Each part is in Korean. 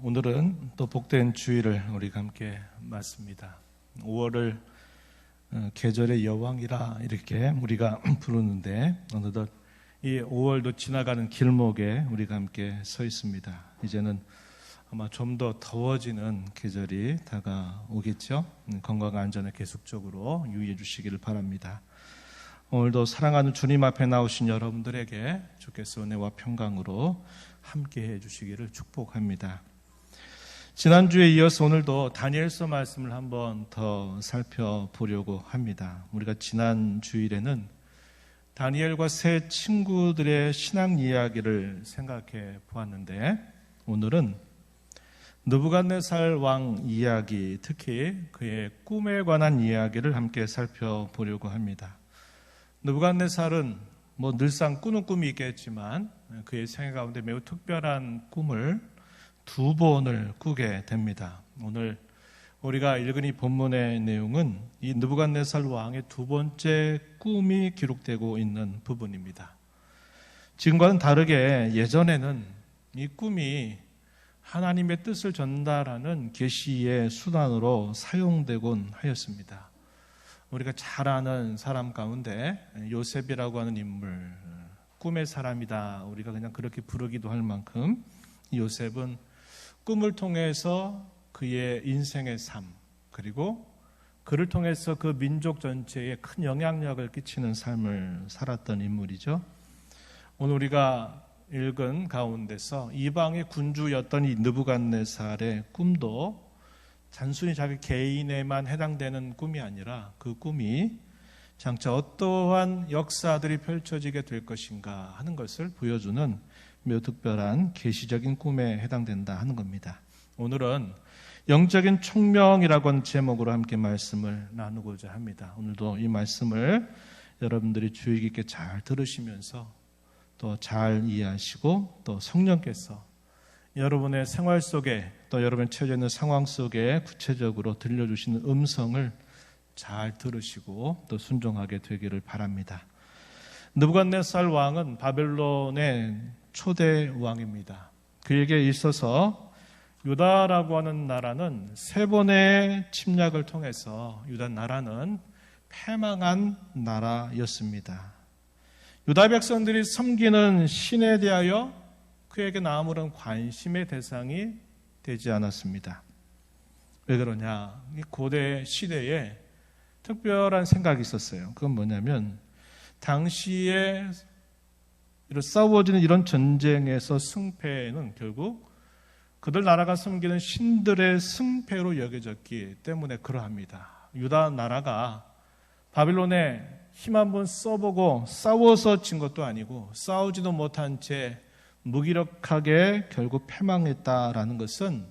오늘은 또 복된 주일을 우리가 함께 맞습니다. 5월을 계절의 여왕이라 이렇게 우리가 부르는데 어느덧 이 5월도 지나가는 길목에 우리가 함께 서 있습니다. 이제는 아마 좀 더 더워지는 계절이 다가오겠죠. 건강 안전에 계속적으로 유의해 주시기를 바랍니다. 오늘도 사랑하는 주님 앞에 나오신 여러분들에게 주께서 은혜와 평강으로 함께해 주시기를 축복합니다. 지난주에 이어서 오늘도 다니엘서 말씀을 한번 더 살펴보려고 합니다. 우리가 지난 주일에는 다니엘과 세 친구들의 신앙 이야기를 생각해 보았는데 오늘은 느부갓네살 왕 이야기, 특히 그의 꿈에 관한 이야기를 함께 살펴보려고 합니다. 느부갓네살은 늘상 꾸는 꿈이 있겠지만 그의 생애 가운데 매우 특별한 꿈을 2번을 꾸게 됩니다. 오늘 우리가 읽은 이 본문의 내용은 이 느부갓네살 왕의 2번째 꿈이 기록되고 있는 부분입니다. 지금과는 다르게 예전에는 이 꿈이 하나님의 뜻을 전달하는 계시의 수단으로 사용되곤 하였습니다. 우리가 잘 아는 사람 가운데 요셉이라고 하는 인물, 꿈의 사람이다. 우리가 그냥 그렇게 부르기도 할 만큼 요셉은 꿈을 통해서 그의 인생의 삶, 그리고 그를 통해서 그 민족 전체에 큰 영향력을 끼치는 삶을 살았던 인물이죠. 오늘 우리가 읽은 가운데서 이방의 군주였던 이 느부갓네살의 꿈도 단순히 자기 개인에만 해당되는 꿈이 아니라 그 꿈이 장차 어떠한 역사들이 펼쳐지게 될 것인가 하는 것을 보여주는 매우 특별한 계시적인 꿈에 해당된다 하는 겁니다. 오늘은 영적인 총명이라고 하는 제목으로 함께 말씀을 나누고자 합니다. 오늘도 이 말씀을 여러분들이 주의 깊게 잘 들으시면서 또 잘 이해하시고 또 성령께서 여러분의 생활 속에 또 여러분이 처해 있는 상황 속에 구체적으로 들려주시는 음성을 잘 들으시고 또 순종하게 되기를 바랍니다. 느부갓네살 왕은 바벨론의 초대 왕입니다. 그에게 있어서 유다라고 하는 나라는 3번의 침략을 통해서 유다 나라는 패망한 나라였습니다. 유다 백성들이 섬기는 신에 대하여 그에게는 아무런 관심의 대상이 되지 않았습니다. 왜 그러냐? 이 고대 시대에 특별한 생각이 있었어요. 그건 뭐냐면 당시에 싸워지는 이런 전쟁에서 승패는 결국 그들 나라가 섬기는 신들의 승패로 여겨졌기 때문에 그러합니다. 유다 나라가 바빌론에 힘 한번 써보고 싸워서 진 것도 아니고 싸우지도 못한 채 무기력하게 결국 패망했다라는 것은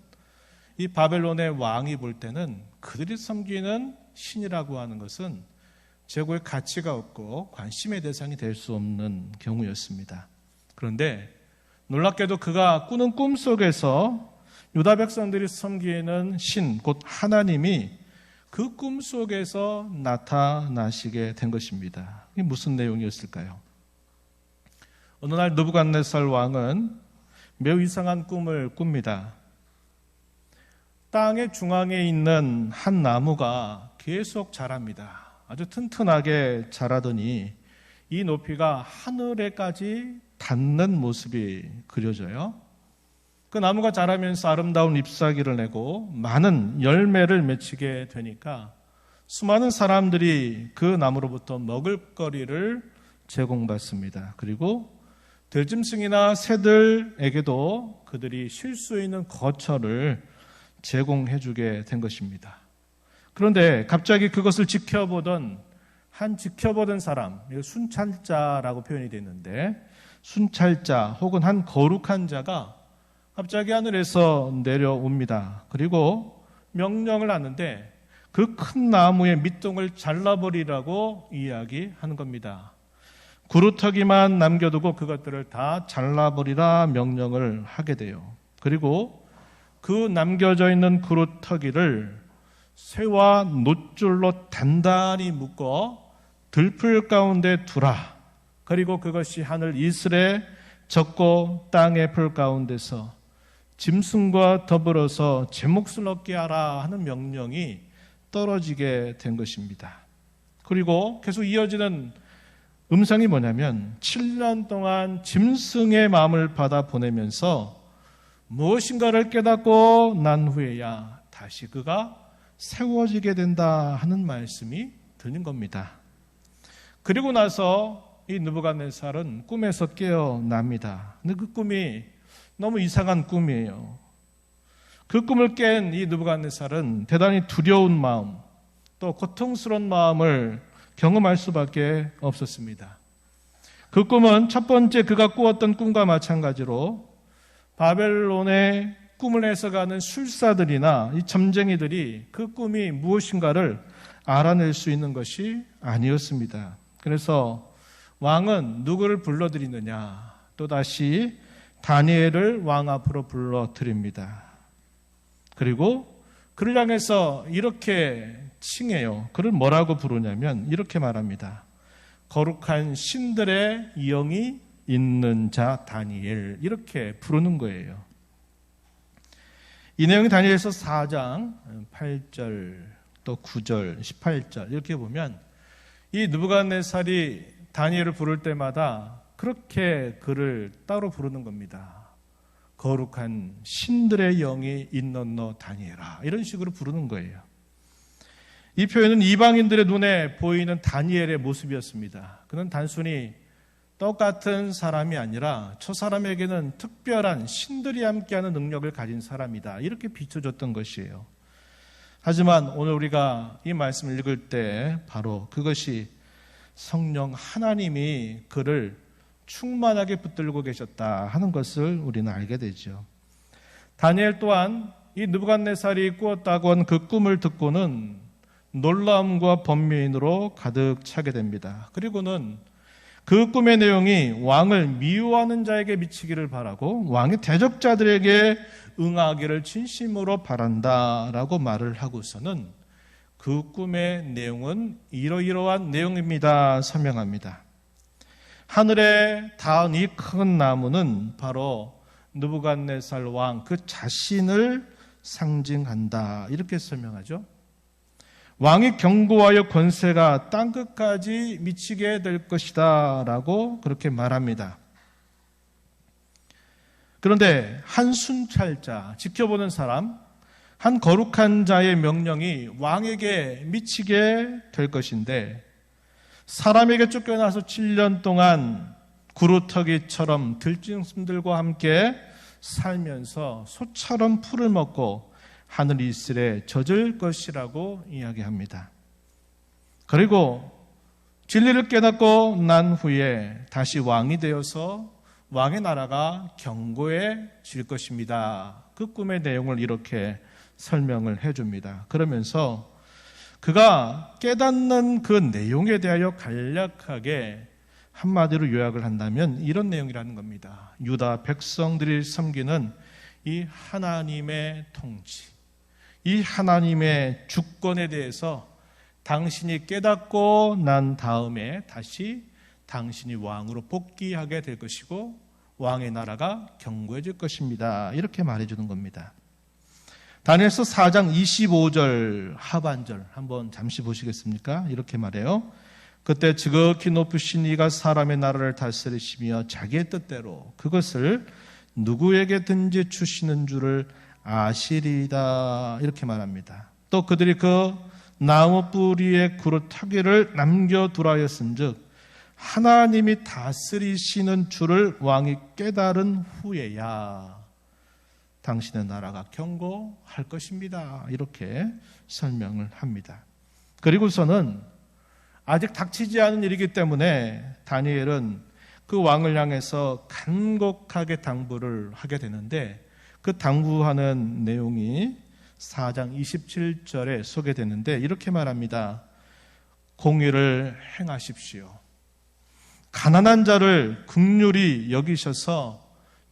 이 바벨론의 왕이 볼 때는 그들이 섬기는 신이라고 하는 것은 제고의 가치가 없고 관심의 대상이 될 수 없는 경우였습니다. 그런데 놀랍게도 그가 꾸는 꿈 속에서 유다 백성들이 섬기는 신, 곧 하나님이 그 꿈 속에서 나타나시게 된 것입니다. 이게 무슨 내용이었을까요? 어느 날 느부갓네살 왕은 매우 이상한 꿈을 꿉니다. 땅의 중앙에 있는 한 나무가 계속 자랍니다. 아주 튼튼하게 자라더니 이 높이가 하늘에까지 닿는 모습이 그려져요. 그 나무가 자라면서 아름다운 잎사귀를 내고 많은 열매를 맺히게 되니까 수많은 사람들이 그 나무로부터 먹을거리를 제공받습니다. 그리고 들짐승이나 새들에게도 그들이 쉴 수 있는 거처를 제공해주게 된 것입니다. 그런데 갑자기 그것을 지켜보던 사람, 순찰자라고 표현이 되는데 순찰자 혹은 한 거룩한 자가 갑자기 하늘에서 내려옵니다. 그리고 명령을 하는데 그 큰 나무의 밑둥을 잘라버리라고 이야기하는 겁니다. 구루터기만 남겨두고 그것들을 다 잘라버리라 명령을 하게 돼요. 그리고 그 남겨져 있는 구루터기를 쇠와 놋줄로 단단히 묶어 들풀 가운데 두라. 그리고 그것이 하늘 이슬에 젖고 땅의 풀 가운데서 짐승과 더불어서 제 몫을 얻게 하라 하는 명령이 떨어지게 된 것입니다. 그리고 계속 이어지는 음성이 뭐냐면 7년 동안 짐승의 마음을 받아 보내면서 무엇인가를 깨닫고 난 후에야 다시 그가 세워지게 된다 하는 말씀이 들린 겁니다. 그리고 나서 이 느부갓네살은 꿈에서 깨어납니다. 근데 그 꿈이 너무 이상한 꿈이에요. 그 꿈을 깬 이 느부갓네살은 대단히 두려운 마음, 또 고통스러운 마음을 경험할 수밖에 없었습니다. 그 꿈은 첫 번째 그가 꾸었던 꿈과 마찬가지로 바벨론의 꿈을 해석하는 술사들이나 이 점쟁이들이 그 꿈이 무엇인가를 알아낼 수 있는 것이 아니었습니다. 그래서 왕은 누구를 불러들이느냐? 또다시 다니엘을 왕 앞으로 불러드립니다. 그리고 그를 향해서 이렇게 칭해요. 그를 뭐라고 부르냐면 이렇게 말합니다. 거룩한 신들의 영이 있는 자 다니엘, 이렇게 부르는 거예요. 이 내용이 다니엘서 4장 8절 또 9절 18절 이렇게 보면 이 느부갓네살이 다니엘을 부를 때마다 그렇게 그를 따로 부르는 겁니다. 거룩한 신들의 영이 있는 너 다니엘아, 이런 식으로 부르는 거예요. 이 표현은 이방인들의 눈에 보이는 다니엘의 모습이었습니다. 그는 단순히 똑같은 사람이 아니라 저 사람에게는 특별한 신들이 함께하는 능력을 가진 사람이다, 이렇게 비춰줬던 것이에요. 하지만 오늘 우리가 이 말씀을 읽을 때 바로 그것이 성령 하나님이 그를 충만하게 붙들고 계셨다 하는 것을 우리는 알게 되죠. 다니엘 또한 이 느부갓네살이 꾸었다고 한 그 꿈을 듣고는 놀라움과 번민으로 가득 차게 됩니다. 그리고는 그 꿈의 내용이 왕을 미워하는 자에게 미치기를 바라고 왕의 대적자들에게 응하기를 진심으로 바란다라고 말을 하고서는 그 꿈의 내용은 이러이러한 내용입니다 설명합니다. 하늘에 닿은 이 큰 나무는 바로 느부갓네살 왕 그 자신을 상징한다, 이렇게 설명하죠. 왕이 경고하여 권세가 땅끝까지 미치게 될 것이다 라고 그렇게 말합니다. 그런데 한 순찰자, 지켜보는 사람, 한 거룩한 자의 명령이 왕에게 미치게 될 것인데 사람에게 쫓겨나서 7년 동안 구루터기처럼 들짐승들과 함께 살면서 소처럼 풀을 먹고 하늘 이슬에 젖을 것이라고 이야기합니다. 그리고 진리를 깨닫고 난 후에 다시 왕이 되어서 왕의 나라가 견고해질 것입니다. 그 꿈의 내용을 이렇게 설명을 해줍니다. 그러면서 그가 깨닫는 그 내용에 대하여 간략하게 한마디로 요약을 한다면 이런 내용이라는 겁니다. 유다 백성들이 섬기는 이 하나님의 통치, 이 하나님의 주권에 대해서 당신이 깨닫고 난 다음에 다시 당신이 왕으로 복귀하게 될 것이고 왕의 나라가 견고해질 것입니다. 이렇게 말해주는 겁니다. 다니엘서 4장 25절 하반절 한번 잠시 보시겠습니까? 이렇게 말해요. 그때 지극히 높으신 이가 사람의 나라를 다스리시며 자기의 뜻대로 그것을 누구에게든지 주시는 줄을 아시리이다, 이렇게 말합니다. 또 그들이 그 나무 뿌리에 구루터기를 남겨두라 하였은즉 하나님이 다스리시는 줄을 왕이 깨달은 후에야 당신의 나라가 견고할 것입니다, 이렇게 설명을 합니다. 그리고서는 아직 닥치지 않은 일이기 때문에 다니엘은 그 왕을 향해서 간곡하게 당부를 하게 되는데 그 당부하는 내용이 4장 27절에 소개되는데 이렇게 말합니다. 공의를 행하십시오. 가난한 자를 긍휼히 여기셔서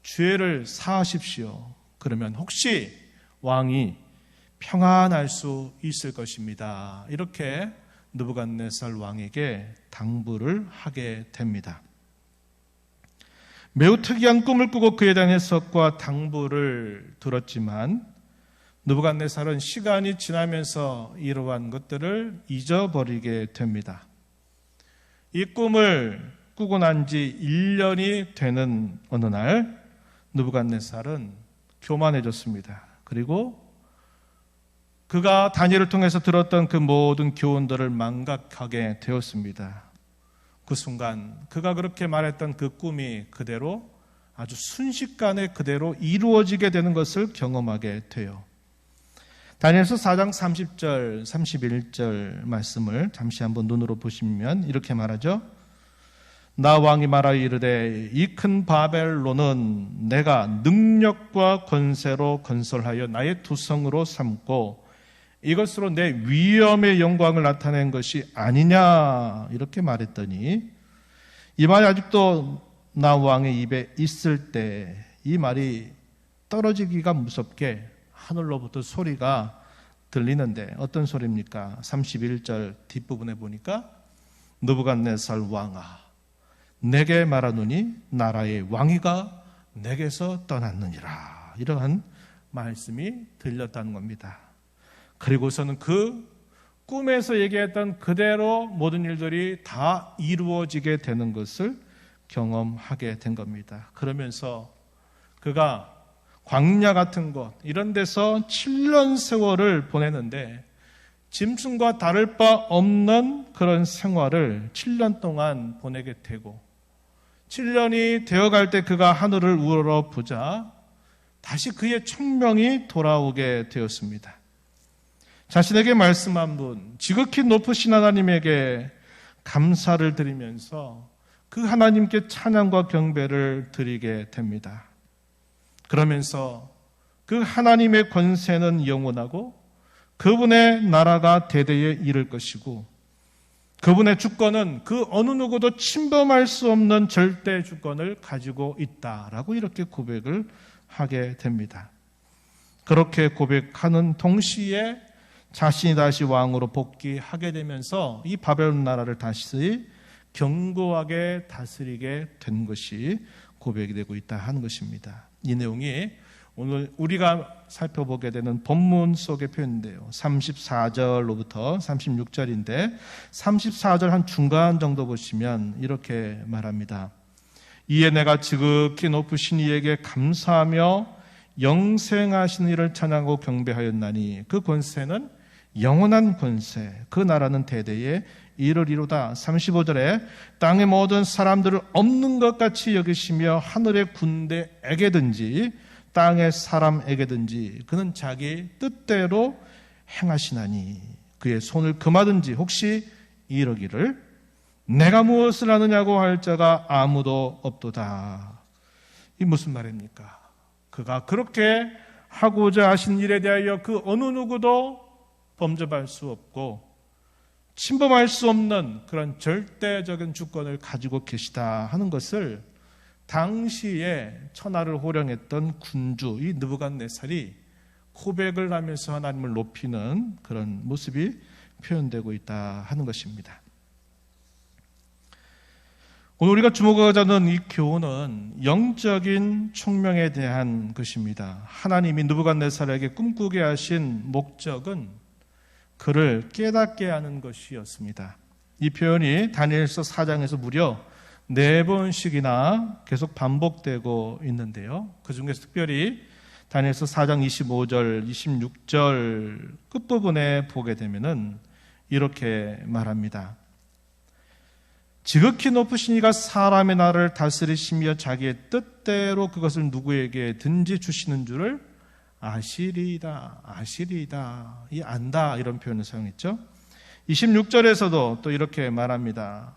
죄를 사하십시오. 그러면 혹시 왕이 평안할 수 있을 것입니다. 이렇게 느부갓네살 왕에게 당부를 하게 됩니다. 매우 특이한 꿈을 꾸고 그에 대한 해석과 당부를 들었지만 느부갓네살은 시간이 지나면서 이러한 것들을 잊어버리게 됩니다. 이 꿈을 꾸고 난 지 1년이 되는 어느 날 느부갓네살은 교만해졌습니다. 그리고 그가 다니엘을 통해서 들었던 그 모든 교훈들을 망각하게 되었습니다. 그 순간 그가 그렇게 말했던 그 꿈이 그대로 아주 순식간에 그대로 이루어지게 되는 것을 경험하게 돼요. 다니엘서 4장 30절, 31절 말씀을 잠시 한번 눈으로 보시면 이렇게 말하죠. 나 왕이 말하여 이르되 이 큰 바벨론은 내가 능력과 권세로 건설하여 나의 두성으로 삼고 이것으로 내 위엄의 영광을 나타낸 것이 아니냐 이렇게 말했더니 이 말이 아직도 나 왕의 입에 있을 때 이 말이 떨어지기가 무섭게 하늘로부터 소리가 들리는데 어떤 소리입니까? 31절 뒷부분에 보니까 느부갓네살 왕아 내게 말하노니 나라의 왕위가 내게서 떠났느니라 이러한 말씀이 들렸다는 겁니다. 그리고서는 그 꿈에서 얘기했던 그대로 모든 일들이 다 이루어지게 되는 것을 경험하게 된 겁니다. 그러면서 그가 광야 같은 곳 이런 데서 7년 세월을 보내는데 짐승과 다를 바 없는 그런 생활을 7년 동안 보내게 되고 7년이 되어갈 때 그가 하늘을 우러러보자 다시 그의 총명이 돌아오게 되었습니다. 자신에게 말씀한 분, 지극히 높으신 하나님에게 감사를 드리면서 그 하나님께 찬양과 경배를 드리게 됩니다. 그러면서 그 하나님의 권세는 영원하고 그분의 나라가 대대에 이를 것이고 그분의 주권은 그 어느 누구도 침범할 수 없는 절대 주권을 가지고 있다라고 이렇게 고백을 하게 됩니다. 그렇게 고백하는 동시에 자신이 다시 왕으로 복귀하게 되면서 이 바벨론 나라를 다시 견고하게 다스리게 된 것이 고백이 되고 있다 하는 것입니다. 이 내용이 오늘 우리가 살펴보게 되는 본문 속에 표현인데요. 34절로부터 36절인데 34절 한 중간 정도 보시면 이렇게 말합니다. 이에 내가 지극히 높으신 이에게 감사하며 영생하신 이를 찬양하고 경배하였나니 그 권세는 영원한 권세, 그 나라는 대대에 이르리로다. 35절에 땅의 모든 사람들을 없는 것 같이 여기시며 하늘의 군대에게든지 땅의 사람에게든지 그는 자기 뜻대로 행하시나니 그의 손을 금하든지 혹시 이러기를 내가 무엇을 하느냐고 할 자가 아무도 없도다. 이 무슨 말입니까? 그가 그렇게 하고자 하신 일에 대하여 그 어느 누구도 범접할 수 없고 침범할 수 없는 그런 절대적인 주권을 가지고 계시다 하는 것을 당시에 천하를 호령했던 군주 이 느부갓네살이 고백을 하면서 하나님을 높이는 그런 모습이 표현되고 있다 하는 것입니다. 오늘 우리가 주목하자는 이 교훈은 영적인 총명에 대한 것입니다. 하나님이 느부갓네살에게 꿈꾸게 하신 목적은 그를 깨닫게 하는 것이었습니다. 이 표현이 다니엘서 4장에서 무려 4번씩이나 계속 반복되고 있는데요. 그 중에서 특별히 다니엘서 4장 25절, 26절 끝부분에 보게 되면은 이렇게 말합니다. 지극히 높으신 이가 사람의 나라를 다스리시며 자기의 뜻대로 그것을 누구에게든지 주시는 줄을 아시리이다. 이 안다 이런 표현을 사용했죠. 26절에서도 또 이렇게 말합니다.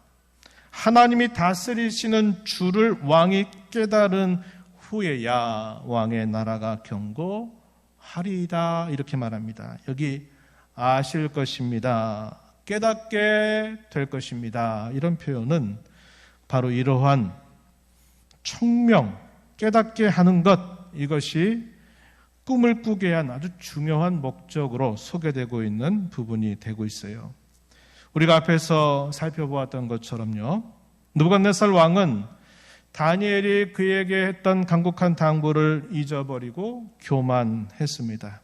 하나님이 다스리시는 주를 왕이 깨달은 후에야 왕의 나라가 견고하리이다 이렇게 말합니다. 여기 아실 것입니다. 깨닫게 될 것입니다. 이런 표현은 바로 이러한 총명, 깨닫게 하는 것 이것이 꿈을 꾸게 한 아주 중요한 목적으로 소개되고 있는 부분이 되고 있어요. 우리가 앞에서 살펴보았던 것처럼요. 느부갓네살 왕은 다니엘이 그에게 했던 간곡한 당부를 잊어버리고 교만했습니다.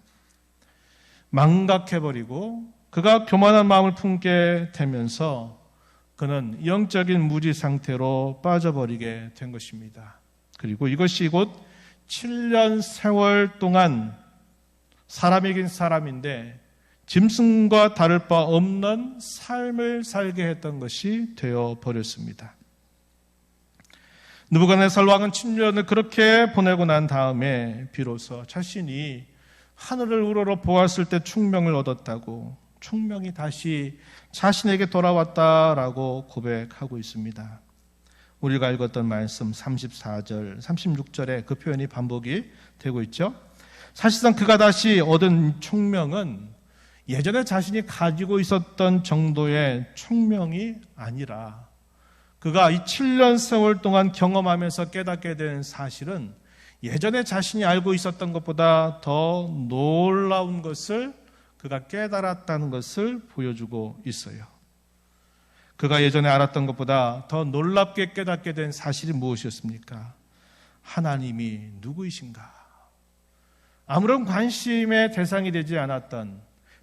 망각해버리고 그가 교만한 마음을 품게 되면서 그는 영적인 무지 상태로 빠져버리게 된 것입니다. 그리고 이것이 곧 7년 세월 동안 사람이긴 사람인데 짐승과 다를 바 없는 삶을 살게 했던 것이 되어버렸습니다. 느부갓네살 왕은 7년을 그렇게 보내고 난 다음에 비로소 자신이 하늘을 우러러 보았을 때 충명을 얻었다고, 충명이 다시 자신에게 돌아왔다라고 고백하고 있습니다. 우리가 읽었던 말씀 34절, 36절에 그 표현이 반복이 되고 있죠. 사실상 그가 다시 얻은 총명은 예전에 자신이 가지고 있었던 정도의 총명이 아니라 그가 이 7년 세월 동안 경험하면서 깨닫게 된 사실은 예전에 자신이 알고 있었던 것보다 더 놀라운 것을 그가 깨달았다는 것을 보여주고 있어요. 그가 예전에 알았던 것보다 더 놀랍게 깨닫게 된 사실이 무엇이었습니까? 하나님이 누구이신가? 아무런 관심의 대상이 되지 않았던,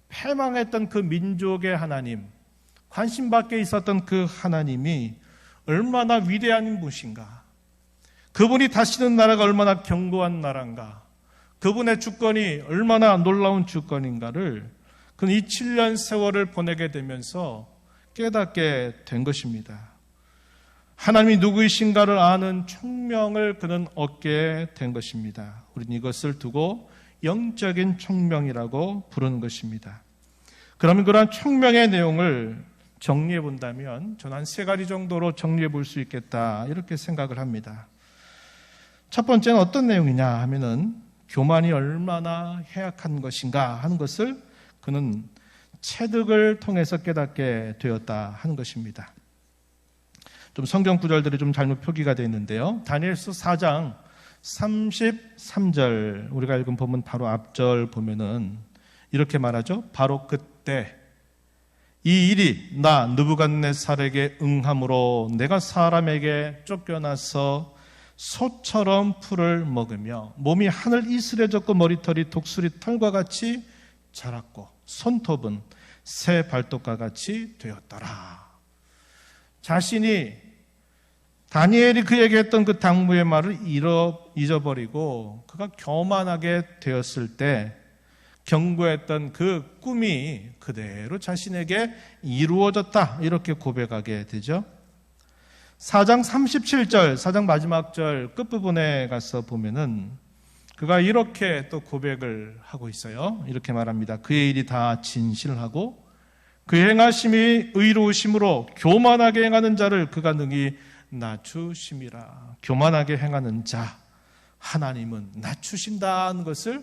패망했던 그 민족의 하나님, 관심 밖에 있었던 그 하나님이 얼마나 위대한 분이신가? 그분이 다스리는 나라가 얼마나 견고한 나라인가? 그분의 주권이 얼마나 놀라운 주권인가를 그는 이 7년 세월을 보내게 되면서 깨닫게 된 것입니다. 하나님이 누구이신가를 아는 총명을 그는 얻게 된 것입니다. 우리는 이것을 두고 영적인 총명이라고 부르는 것입니다. 그러면 그러한 총명의 내용을 정리해 본다면 저는 한 3가지 정도로 정리해 볼 수 있겠다 이렇게 생각을 합니다. 첫 번째는 어떤 내용이냐 하면은 교만이 얼마나 해악한 것인가 하는 것을 그는 체득을 통해서 깨닫게 되었다 하는 것입니다. 좀 성경 구절들이 좀 잘못 표기가 되어 있는데요. 다니엘서 4장 33절 우리가 읽은 본문 바로 앞절 보면은 이렇게 말하죠. 바로 그때 이 일이 나 느부갓네살에게 응함으로 내가 사람에게 쫓겨나서 소처럼 풀을 먹으며 몸이 하늘 이슬해졌고 머리털이 독수리 털과 같이 자랐고 손톱은 새 발톱과 같이 되었더라. 자신이 다니엘이 그에게 했던 그 당부의 말을 잊어버리고 그가 교만하게 되었을 때 경고했던 그 꿈이 그대로 자신에게 이루어졌다 이렇게 고백하게 되죠. 4장 37절, 4장 마지막 절 끝부분에 가서 보면은 그가 이렇게 또 고백을 하고 있어요. 이렇게 말합니다. 그의 일이 다 진실하고 그의 행하심이 의로우심으로 교만하게 행하는 자를 그가 능히 낮추심이라. 교만하게 행하는 자 하나님은 낮추신다는 것을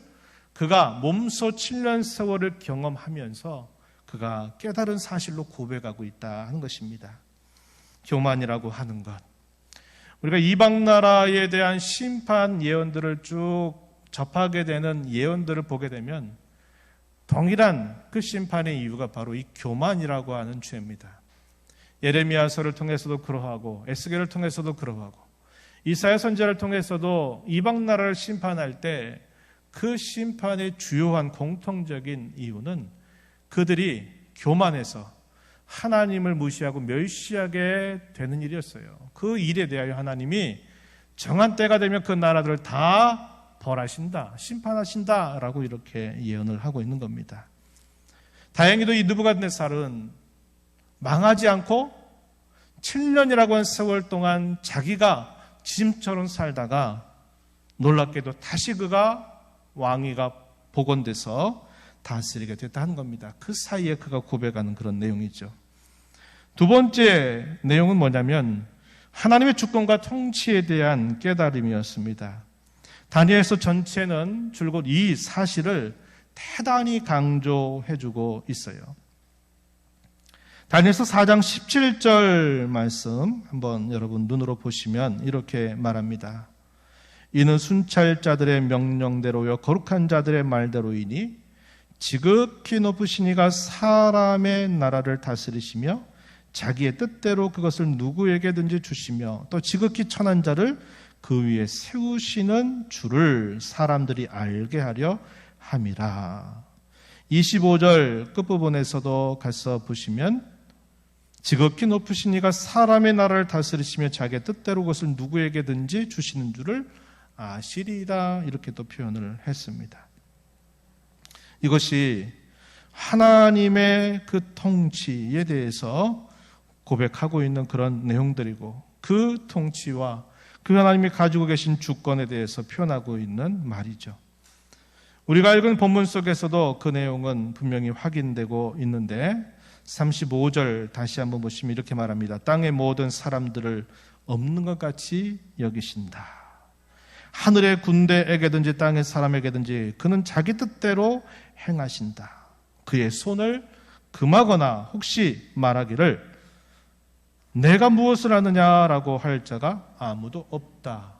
그가 몸소 7년 세월을 경험하면서 그가 깨달은 사실로 고백하고 있다 하는 것입니다. 교만이라고 하는 것. 우리가 이방 나라에 대한 심판 예언들을 쭉 접하게 되는 예언들을 보게 되면 동일한 그 심판의 이유가 바로 이 교만이라고 하는 죄입니다. 예레미야서를 통해서도 그러하고 에스겔을 통해서도 그러하고 이사야 선지자를 통해서도 이방 나라를 심판할 때 그 심판의 주요한 공통적인 이유는 그들이 교만해서 하나님을 무시하고 멸시하게 되는 일이었어요. 그 일에 대하여 하나님이 정한 때가 되면 그 나라들을 다 벌하신다, 심판하신다라고 이렇게 예언을 하고 있는 겁니다. 다행히도 이 느부갓네살은 망하지 않고 7년이라고 한 세월 동안 자기가 짐처럼 살다가 놀랍게도 다시 그가 왕위가 복원돼서 다스리게 됐다는 겁니다. 그 사이에 그가 고백하는 그런 내용이죠. 두 번째 내용은 뭐냐면 하나님의 주권과 통치에 대한 깨달음이었습니다. 다니엘서 전체는 줄곧 이 사실을 대단히 강조해주고 있어요. 다니엘서 4장 17절 말씀 한번 여러분 눈으로 보시면 이렇게 말합니다. 이는 순찰자들의 명령대로요 거룩한 자들의 말대로이니 지극히 높으신 이가 사람의 나라를 다스리시며 자기의 뜻대로 그것을 누구에게든지 주시며 또 지극히 천한 자를 그 위에 세우시는 줄을 사람들이 알게 하려 함이라. 25절 끝부분에서도 가서 보시면 지극히 높으신 이가 사람의 나라를 다스리시며 자기의 뜻대로 그것을 누구에게든지 주시는 줄을 아시리라, 이렇게 또 표현을 했습니다. 이것이 하나님의 그 통치에 대해서 고백하고 있는 그런 내용들이고, 그 통치와 그 하나님이 가지고 계신 주권에 대해서 표현하고 있는 말이죠. 우리가 읽은 본문 속에서도 그 내용은 분명히 확인되고 있는데 35절 다시 한번 보시면 이렇게 말합니다. 땅의 모든 사람들을 없는 것 같이 여기신다. 하늘의 군대에게든지 땅의 사람에게든지 그는 자기 뜻대로 행하신다. 그의 손을 금하거나 혹시 말하기를 내가 무엇을 하느냐라고 할 자가 아무도 없다.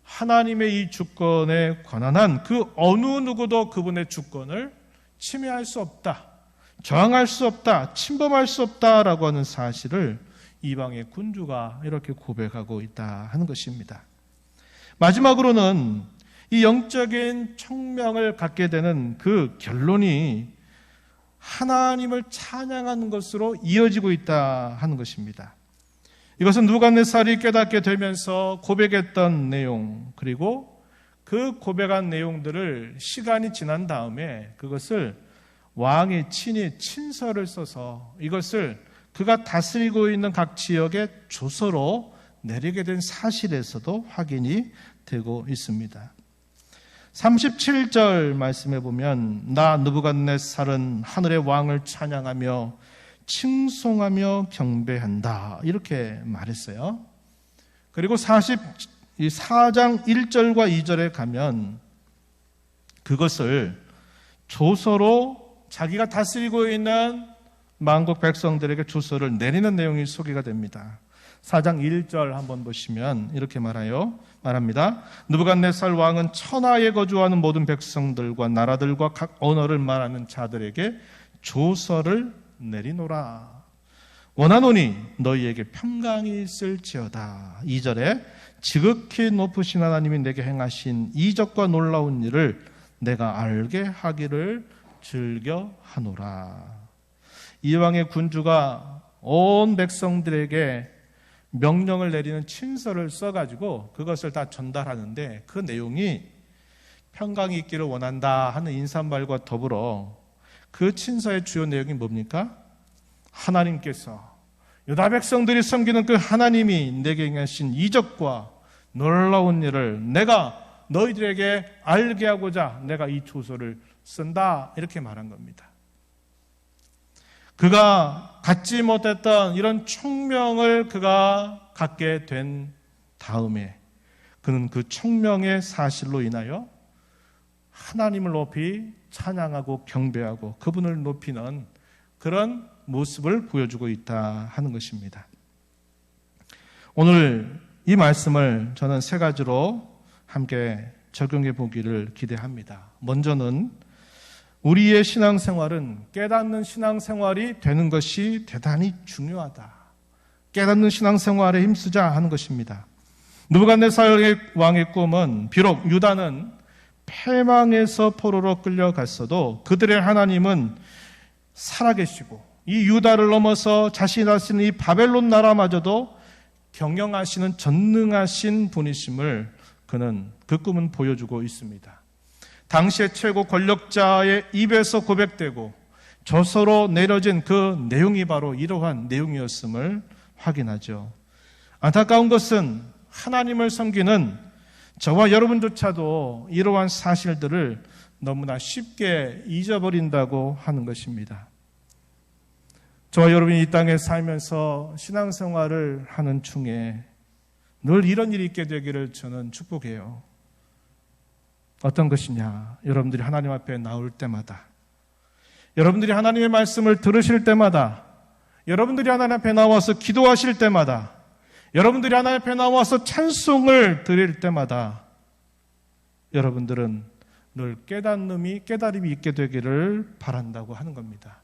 하나님의 이 주권에 관한 그 어느 누구도 그분의 주권을 침해할 수 없다, 저항할 수 없다, 침범할 수 없다라고 하는 사실을 이방의 군주가 이렇게 고백하고 있다 하는 것입니다. 마지막으로는 이 영적인 청명을 갖게 되는 그 결론이 하나님을 찬양하는 것으로 이어지고 있다 하는 것입니다. 이것은 느부갓네살이 깨닫게 되면서 고백했던 내용, 그리고 그 고백한 내용들을 시간이 지난 다음에 그것을 왕이 친히 친서를 써서 이것을 그가 다스리고 있는 각 지역의 조서로 내리게 된 사실에서도 확인이 되고 있습니다. 37절 말씀해 보면 나 느부갓네살은 하늘의 왕을 찬양하며 칭송하며 경배한다, 이렇게 말했어요. 그리고 4장 1절과 2절에 가면 그것을 조서로 자기가 다스리고 있는 만국 백성들에게 조서를 내리는 내용이 소개가 됩니다. 4장 1절 한번 보시면 이렇게 말합니다. 느부갓네살 왕은 천하에 거주하는 모든 백성들과 나라들과 각 언어를 말하는 자들에게 조서를 내리노라. 원하노니 너희에게 평강이 있을지어다. 2절에 지극히 높으신 하나님이 내게 행하신 이적과 놀라운 일을 내가 알게 하기를 즐겨하노라. 이왕의 군주가 온 백성들에게 명령을 내리는 친서를 써가지고 그것을 다 전달하는데 그 내용이 평강이 있기를 원한다 하는 인사말과 더불어 그 친서의 주요 내용이 뭡니까? 하나님께서 유다 백성들이 섬기는 그 하나님이 내게 행하신 이적과 놀라운 일을 내가 너희들에게 알게 하고자 내가 이 조서를 쓴다, 이렇게 말한 겁니다. 그가 갖지 못했던 이런 총명을 그가 갖게 된 다음에 그는 그 총명의 사실로 인하여 하나님을 높이 찬양하고 경배하고 그분을 높이는 그런 모습을 보여주고 있다 하는 것입니다. 오늘 이 말씀을 저는 세 가지로 함께 적용해 보기를 기대합니다. 먼저는 우리의 신앙생활은 깨닫는 신앙생활이 되는 것이 대단히 중요하다. 깨닫는 신앙생활에 힘쓰자 하는 것입니다. 느부갓네살 왕의 꿈은 비록 유다는 패망해서 포로로 끌려갔어도 그들의 하나님은 살아계시고 이 유다를 넘어서 자신이 다스리는 이 바벨론 나라마저도 경영하시는 전능하신 분이심을 그는 그 꿈은 보여주고 있습니다. 당시의 최고 권력자의 입에서 고백되고 조서로 내려진 그 내용이 바로 이러한 내용이었음을 확인하죠. 안타까운 것은 하나님을 섬기는 저와 여러분조차도 이러한 사실들을 너무나 쉽게 잊어버린다고 하는 것입니다. 저와 여러분이 이 땅에 살면서 신앙생활을 하는 중에 늘 이런 일이 있게 되기를 저는 축복해요. 어떤 것이냐? 여러분들이 하나님 앞에 나올 때마다, 여러분들이 하나님의 말씀을 들으실 때마다, 여러분들이 하나님 앞에 나와서 기도하실 때마다, 여러분들이 하나님 앞에 나와서 찬송을 드릴 때마다 여러분들은 늘 깨달음이 있게 되기를 바란다고 하는 겁니다.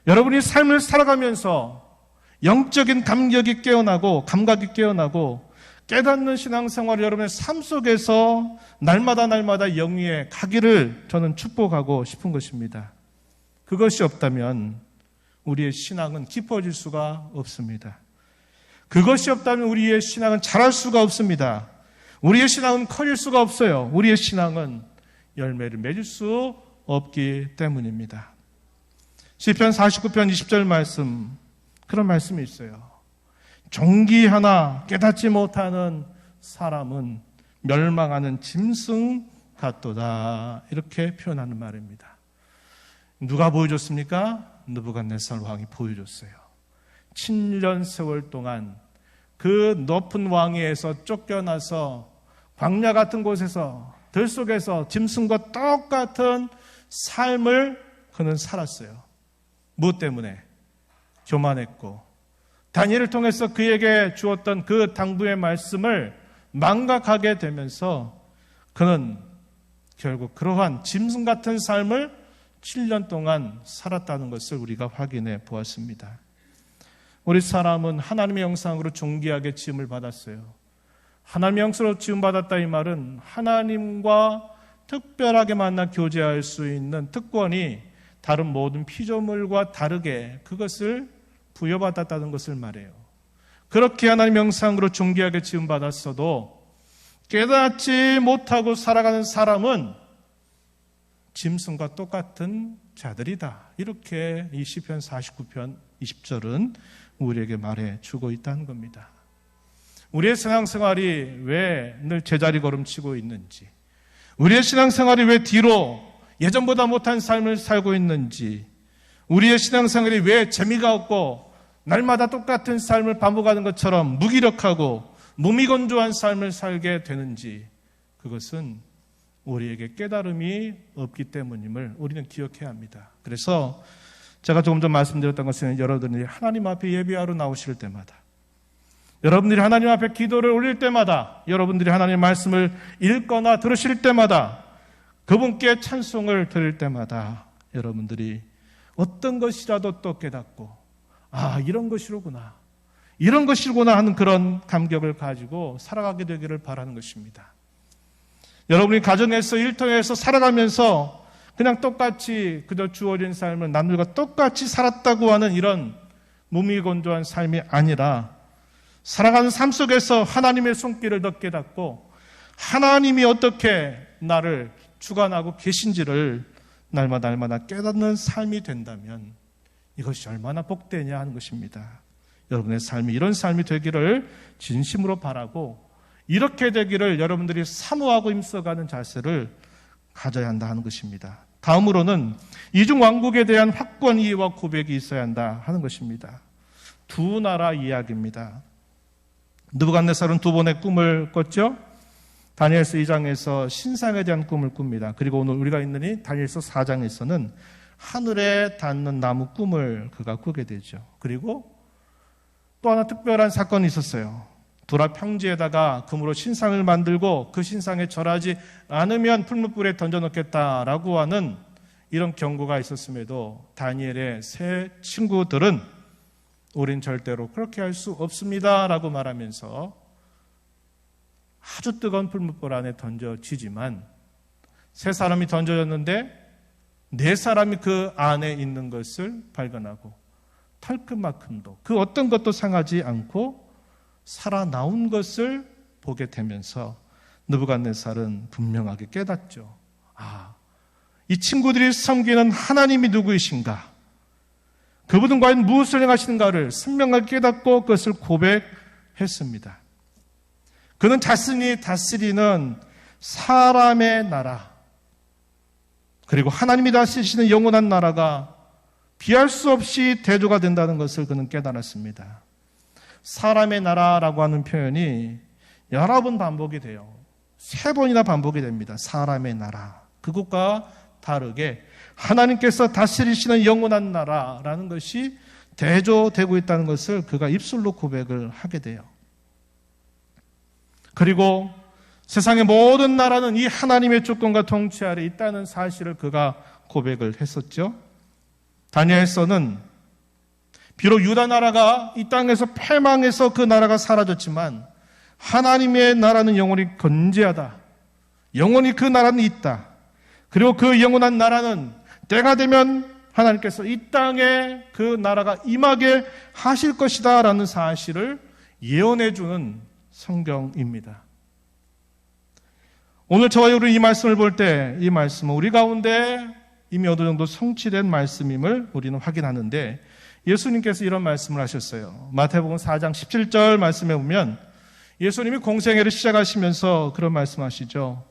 여러분이 삶을 살아가면서 영적인 감각이 깨어나고 깨닫는 신앙생활을 여러분의 삶 속에서 날마다 영위에 가기를 저는 축복하고 싶은 것입니다. 그것이 없다면 우리의 신앙은 깊어질 수가 없습니다. 그것이 없다면 우리의 신앙은 자랄 수가 없습니다. 우리의 신앙은 커질 수가 없어요. 우리의 신앙은 열매를 맺을 수 없기 때문입니다. 시편 49편 20절 말씀, 그런 말씀이 있어요. 종기 하나 깨닫지 못하는 사람은 멸망하는 짐승 같도다. 이렇게 표현하는 말입니다. 누가 보여줬습니까? 느부갓네살 왕이 보여줬어요. 7년 세월 동안 그 높은 왕위에서 쫓겨나서 광야 같은 곳에서 들속에서 짐승과 똑같은 삶을 그는 살았어요. 무엇 때문에? 교만했고 다니엘을 통해서 그에게 주었던 그 당부의 말씀을 망각하게 되면서 그는 결국 그러한 짐승 같은 삶을 7년 동안 살았다는 것을 우리가 확인해 보았습니다. 우리 사람은 하나님의 형상으로 존귀하게 지음을 받았어요. 하나님의 형상으로 지음받았다 이 말은 하나님과 특별하게 만나 교제할 수 있는 특권이 다른 모든 피조물과 다르게 그것을 부여받았다는 것을 말해요. 그렇게 하나님의 형상으로 존귀하게 지음받았어도 깨닫지 못하고 살아가는 사람은 짐승과 똑같은 자들이다. 이렇게 이 시편 49편 20절은 우리에게 말해주고 있다는 겁니다. 우리의 신앙생활이 왜 늘 제자리 걸음치고 있는지, 우리의 신앙생활이 왜 뒤로 예전보다 못한 삶을 살고 있는지, 우리의 신앙생활이 왜 재미가 없고 날마다 똑같은 삶을 반복하는 것처럼 무기력하고 무미건조한 삶을 살게 되는지, 그것은 우리에게 깨달음이 없기 때문임을 우리는 기억해야 합니다. 그래서 제가 조금 전 말씀드렸던 것은 여러분들이 하나님 앞에 예배하러 나오실 때마다, 여러분들이 하나님 앞에 기도를 올릴 때마다, 여러분들이 하나님의 말씀을 읽거나 들으실 때마다, 그분께 찬송을 드릴 때마다 여러분들이 어떤 것이라도 또 깨닫고 이런 것이로구나, 이런 것이구나 하는 그런 감격을 가지고 살아가게 되기를 바라는 것입니다. 여러분이 가정에서 일터에서 살아가면서 그냥 똑같이 그저 주어진 삶을 남들과 똑같이 살았다고 하는 이런 무미건조한 삶이 아니라 살아가는 삶 속에서 하나님의 손길을 더 깨닫고 하나님이 어떻게 나를 주관하고 계신지를 날마다 깨닫는 삶이 된다면 이것이 얼마나 복되냐 하는 것입니다. 여러분의 삶이 이런 삶이 되기를 진심으로 바라고 이렇게 되기를 여러분들이 사모하고 힘써가는 자세를 가져야 한다 하는 것입니다. 다음으로는 이중 왕국에 대한 확고한 이해와 고백이 있어야 한다 하는 것입니다. 두 나라 이야기입니다. 느부갓네살은 두 번의 꿈을 꿨죠. 다니엘서 2장에서 신상에 대한 꿈을 꿉니다. 그리고 오늘 우리가 있는 이 다니엘서 4장에서는 하늘에 닿는 나무 꿈을 그가 꾸게 되죠. 그리고 또 하나 특별한 사건이 있었어요. 도라 평지에다가 금으로 신상을 만들고 그 신상에 절하지 않으면 풀무불에 던져놓겠다라고 하는 이런 경고가 있었음에도 다니엘의 세 친구들은 우린 절대로 그렇게 할 수 없습니다라고 말하면서 아주 뜨거운 풀무불 안에 던져지지만 세 사람이 던져졌는데 네 사람이 그 안에 있는 것을 발견하고 털끝만큼도 그 어떤 것도 상하지 않고 살아나온 것을 보게 되면서 느부갓네살은 분명하게 깨닫죠. 이 친구들이 섬기는 하나님이 누구이신가? 그분은 과연 무엇을 행하시는가를 선명하게 깨닫고 그것을 고백했습니다. 그는 자신이 다스리는 사람의 나라, 그리고 하나님이 다스리시는 영원한 나라가 비할 수 없이 대조가 된다는 것을 그는 깨달았습니다. 사람의 나라라고 하는 표현이 여러 번 반복이 돼요. 3번이나 반복이 됩니다. 사람의 나라. 그것과 다르게 하나님께서 다스리시는 영원한 나라라는 것이 대조되고 있다는 것을 그가 입술로 고백을 하게 돼요. 그리고 세상의 모든 나라는 이 하나님의 주권과 통치 아래 있다는 사실을 그가 고백을 했었죠. 다니엘서는 비록 유다 나라가 이 땅에서 패망해서 그 나라가 사라졌지만 하나님의 나라는 영원히 건재하다. 영원히 그 나라는 있다. 그리고 그 영원한 나라는 때가 되면 하나님께서 이 땅에 그 나라가 임하게 하실 것이다 라는 사실을 예언해 주는 성경입니다. 오늘 저와 여러분이 이 말씀을 볼 때 이 말씀은 우리 가운데 이미 어느 정도 성취된 말씀임을 우리는 확인하는데 예수님께서 이런 말씀을 하셨어요. 마태복음 4장 17절 말씀에 보면 예수님이 공생애를 시작하시면서 그런 말씀하시죠.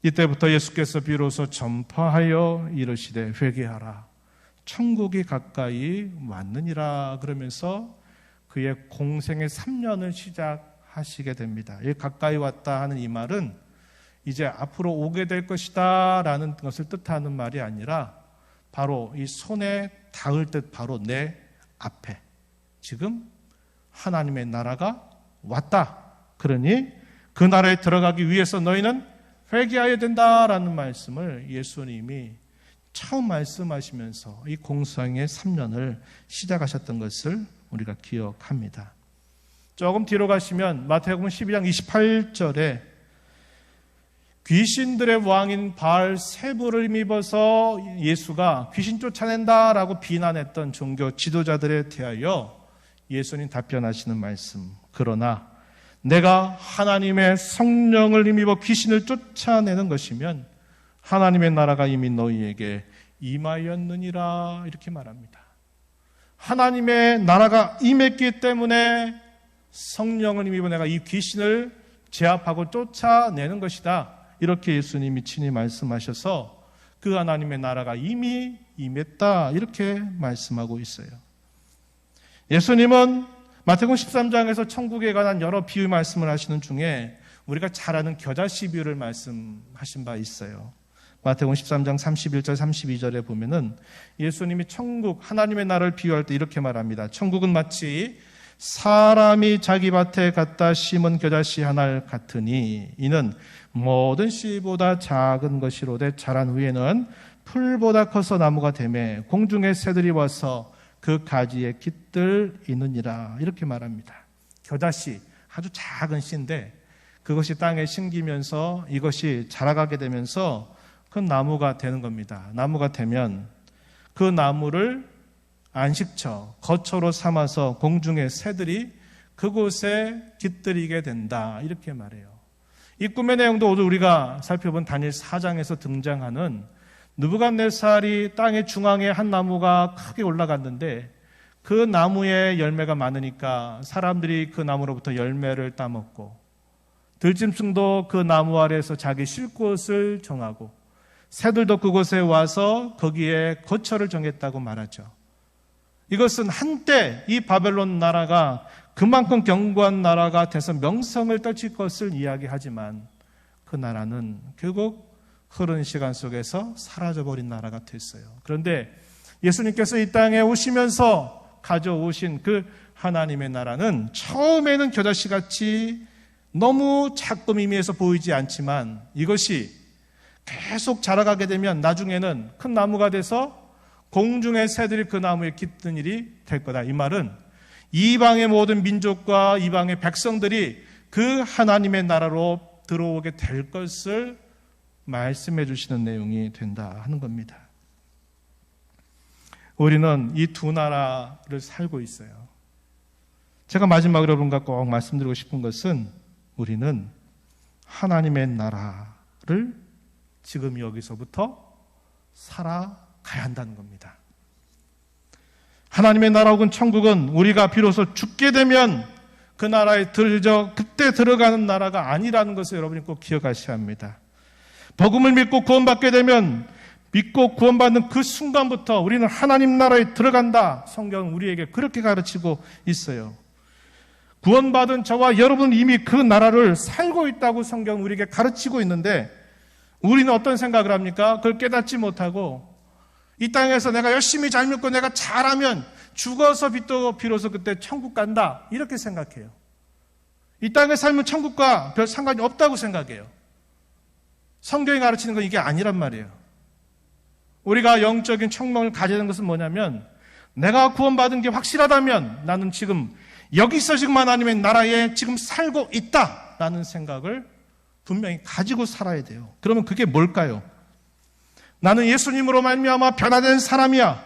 이때부터 예수께서 비로소 전파하여 이르시되 회개하라. 천국이 가까이 왔느니라. 그러면서 그의 공생의 3년을 시작하시게 됩니다. 이 가까이 왔다 하는 이 말은 이제 앞으로 오게 될 것이다 라는 것을 뜻하는 말이 아니라 바로 이 손에 닿을 듯 바로 내 앞에 지금 하나님의 나라가 왔다. 그러니 그 나라에 들어가기 위해서 너희는 회개해야 된다라는 말씀을 예수님이 처음 말씀하시면서 이 공생의 3년을 시작하셨던 것을 우리가 기억합니다. 조금 뒤로 가시면 마태복음 12장 28절에 귀신들의 왕인 바알세불을 힘입어서 예수가 귀신 쫓아낸다라고 비난했던 종교 지도자들에 대하여 예수님 답변하시는 말씀. 그러나 내가 하나님의 성령을 힘입어 귀신을 쫓아내는 것이면 하나님의 나라가 이미 너희에게 임하였느니라 이렇게 말합니다. 하나님의 나라가 임했기 때문에 성령을 힘입어 내가 이 귀신을 제압하고 쫓아내는 것이다. 이렇게 예수님이 친히 말씀하셔서 그 하나님의 나라가 이미 임했다. 이렇게 말씀하고 있어요. 예수님은 마태복음 13장에서 천국에 관한 여러 비유 말씀을 하시는 중에 우리가 잘 아는 겨자씨 비유를 말씀하신 바 있어요. 마태복음 13장 31절 32절에 보면은 예수님이 천국 하나님의 나라를 비유할 때 이렇게 말합니다. 천국은 마치 사람이 자기 밭에 갖다 심은 겨자씨 하나 같으니 이는 모든 씨보다 작은 것이로되 자란 후에는 풀보다 커서 나무가 되매 공중의 새들이 와서 그 가지에 깃들이느니라 이렇게 말합니다. 겨자씨 아주 작은 씨인데 그것이 땅에 심기면서 이것이 자라가게 되면서 큰 나무가 되는 겁니다. 나무가 되면 그 나무를 안식처, 거처로 삼아서 공중의 새들이 그곳에 깃들이게 된다 이렇게 말해요. 이 꿈의 내용도 오늘 우리가 살펴본 다니엘 4장에서 등장하는 느부갓네살이 땅의 중앙에 한 나무가 크게 올라갔는데 그 나무에 열매가 많으니까 사람들이 그 나무로부터 열매를 따먹고 들짐승도 그 나무 아래에서 자기 쉴 곳을 정하고 새들도 그곳에 와서 거기에 거처를 정했다고 말하죠. 이것은 한때 이 바벨론 나라가 그만큼 견고한 나라가 돼서 명성을 떨칠 것을 이야기하지만 그 나라는 결국 흐르는 시간 속에서 사라져버린 나라가 됐어요. 그런데 예수님께서 이 땅에 오시면서 가져오신 그 하나님의 나라는 처음에는 겨자씨같이 너무 작고 미미해서 보이지 않지만 이것이 계속 자라가게 되면 나중에는 큰 나무가 돼서 공중의 새들이 그 나무에 깃든 일이 될 거다. 이 말은 이방의 모든 민족과 이방의 백성들이 그 하나님의 나라로 들어오게 될 것을 말씀해 주시는 내용이 된다 하는 겁니다. 우리는 이 두 나라를 살고 있어요. 제가 마지막으로 여러분과 꼭 말씀드리고 싶은 것은 우리는 하나님의 나라를 지금 여기서부터 살아가야 한다는 겁니다. 하나님의 나라 혹은 천국은 우리가 비로소 죽게 되면 그 나라에 그때 들어가는 나라가 아니라는 것을 여러분이 꼭 기억하셔야 합니다. 복음을 믿고 구원받게 되면 믿고 구원받는 그 순간부터 우리는 하나님 나라에 들어간다. 성경은 우리에게 그렇게 가르치고 있어요. 구원받은 저와 여러분은 이미 그 나라를 살고 있다고 성경은 우리에게 가르치고 있는데 우리는 어떤 생각을 합니까? 그걸 깨닫지 못하고 이 땅에서 내가 열심히 잘 믿고 내가 잘하면 죽어서 비로소 그때 천국 간다. 이렇게 생각해요. 이 땅에 살면 천국과 별 상관이 없다고 생각해요. 성경이 가르치는 건 이게 아니란 말이에요. 우리가 영적인 청명을 가지는 것은 뭐냐면 내가 구원받은 게 확실하다면 나는 지금 여기서 지금 하나님의 나라에 지금 살고 있다라는 생각을 분명히 가지고 살아야 돼요. 그러면 그게 뭘까요? 나는 예수님으로 말미암아 변화된 사람이야.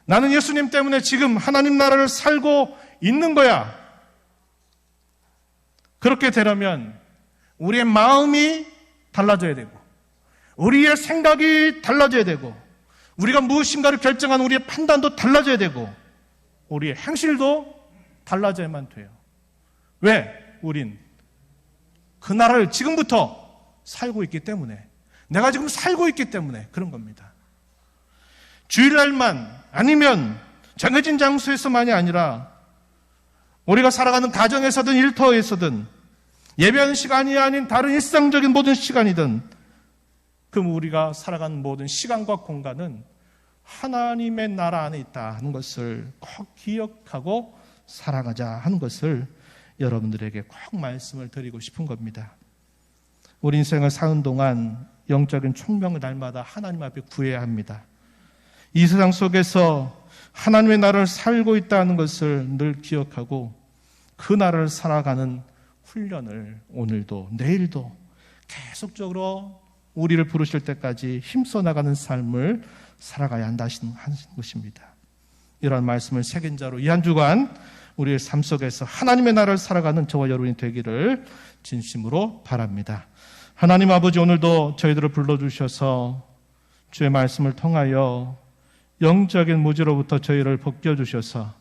나는 예수님 때문에 지금 하나님 나라를 살고 있는 거야. 그렇게 되려면 우리의 마음이 달라져야 되고, 우리의 생각이 달라져야 되고, 우리가 무엇인가를 결정하는 우리의 판단도 달라져야 되고, 우리의 행실도 달라져야만 돼요. 왜? 우린 그 나라를 지금부터 살고 있기 때문에, 내가 지금 살고 있기 때문에 그런 겁니다. 주일날만 아니면 정해진 장소에서만이 아니라 우리가 살아가는 가정에서든 일터에서든 예배하는 시간이 아닌 다른 일상적인 모든 시간이든 그럼 우리가 살아가는 모든 시간과 공간은 하나님의 나라 안에 있다 하는 것을 꼭 기억하고 살아가자 하는 것을 여러분들에게 꼭 말씀을 드리고 싶은 겁니다. 우리 인생을 사는 동안 영적인 총명을 날마다 하나님 앞에 구해야 합니다. 이 세상 속에서 하나님의 나라를 살고 있다는 것을 늘 기억하고 그 나라를 살아가는 훈련을 오늘도 내일도 계속적으로 우리를 부르실 때까지 힘써 나가는 삶을 살아가야 한다는 것입니다. 이런 말씀을 새긴 자로 이 한 주간 우리의 삶 속에서 하나님의 나라를 살아가는 저와 여러분이 되기를 진심으로 바랍니다. 하나님 아버지, 오늘도 저희들을 불러주셔서 주의 말씀을 통하여 영적인 무지로부터 저희를 벗겨주셔서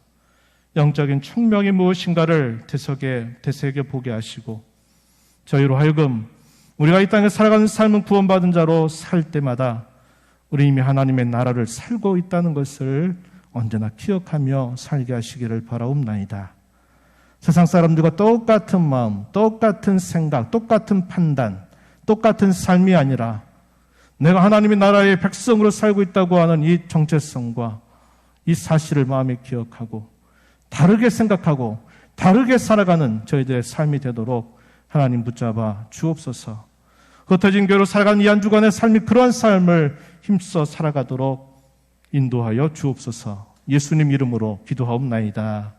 영적인 총명이 무엇인가를 되새겨 보게 하시고 저희로 하여금 우리가 이 땅에 살아가는 삶은 구원받은 자로 살 때마다 우리 이미 하나님의 나라를 살고 있다는 것을 언제나 기억하며 살게 하시기를 바라옵나이다. 세상 사람들과 똑같은 마음, 똑같은 생각, 똑같은 판단, 똑같은 삶이 아니라 내가 하나님의 나라의 백성으로 살고 있다고 하는 이 정체성과 이 사실을 마음에 기억하고 다르게 생각하고 다르게 살아가는 저희들의 삶이 되도록 하나님 붙잡아 주옵소서. 흩어진 교회로 살아가는 이 한 주간의 삶이 그러한 삶을 힘써 살아가도록 인도하여 주옵소서. 예수님 이름으로 기도하옵나이다.